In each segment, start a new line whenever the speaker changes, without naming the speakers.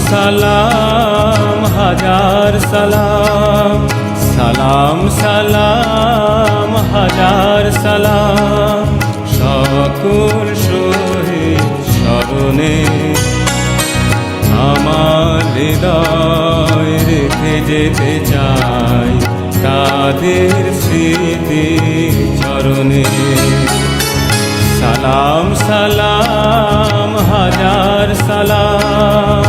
সালাম হাজার সালাম, সালাম সালাম হাজার সালাম, সকল শহীদ স্মরণে আমার হৃদয় রেখে যেতে চাই তাদের স্মৃতি চরণে। সালাম সালাম হাজার সালাম।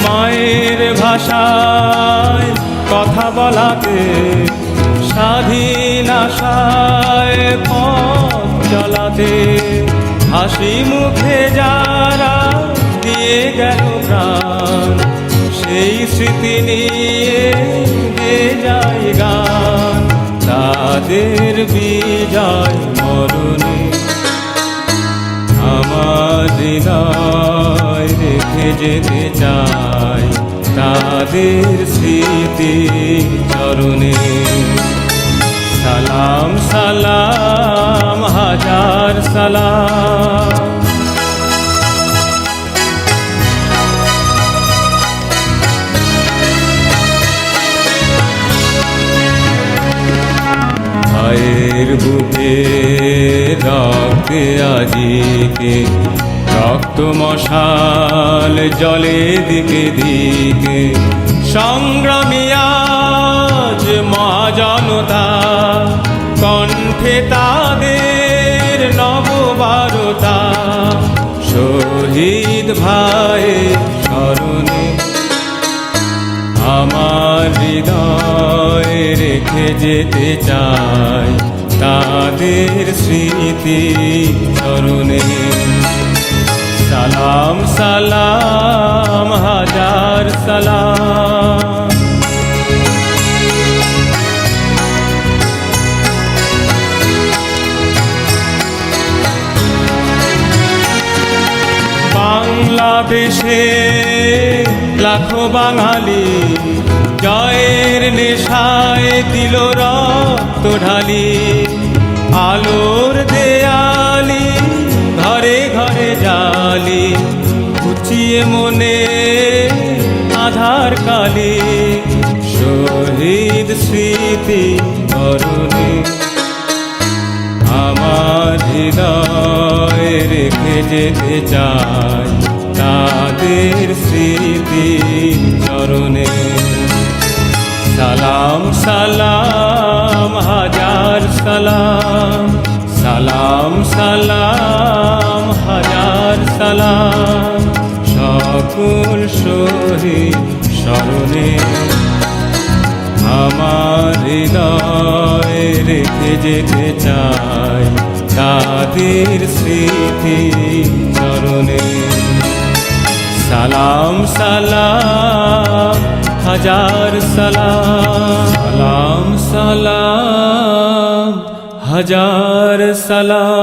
মায়ের ভাষায় কথা বলাতে, স্বাধীন আশায় পথ চলাতে, হাসি মুখে যারা দিয়ে গেল প্রাণ, সেই স্মৃতি নিয়ে গেয়ে যায় গান। তাদের বিজয় মরণে আমার হৃদয় রেখে যেতে চাই তাদের স্মৃতি চরণে। সালাম সালাম হাজার সালাম। ভাইয়ের বুকে রক্তে আজিতে, রক্ত মশাল জলে দিকে দিকে, সংগ্রামী আজ মহাজনতা, কণ্ঠে তাদের নববারতা। শহীদ ভাইয়ের স্মরণে আমার হৃদয় রেখে যেতে চাই তাদের স্মৃতি চরণে। সালাম সালাম হাজার সালাম। বাংলাদেশে লাখো বাঙালি জয়ের নেশায় দিল রক্ত ঢালি, আলোর দেয়ালি ঘরে ঘরে জালি, ঘুচিয়ে মনে আধার কালি। শহীদ স্মৃতি তরুণী আমার হৃদয় রেখে যেতে চাই তাদের স্মৃতি চরণে। সালাম সালাম হাজার সালাম, সালাম সালাম হাজার সালাম, সকল শহীদ স্মরণে আমার হৃদয় রেখে যেতে চাই তাদের স্মৃতি চরণে। সালাম সালাম হাজার সালাম, সালাম সালাম হাজার সালাম।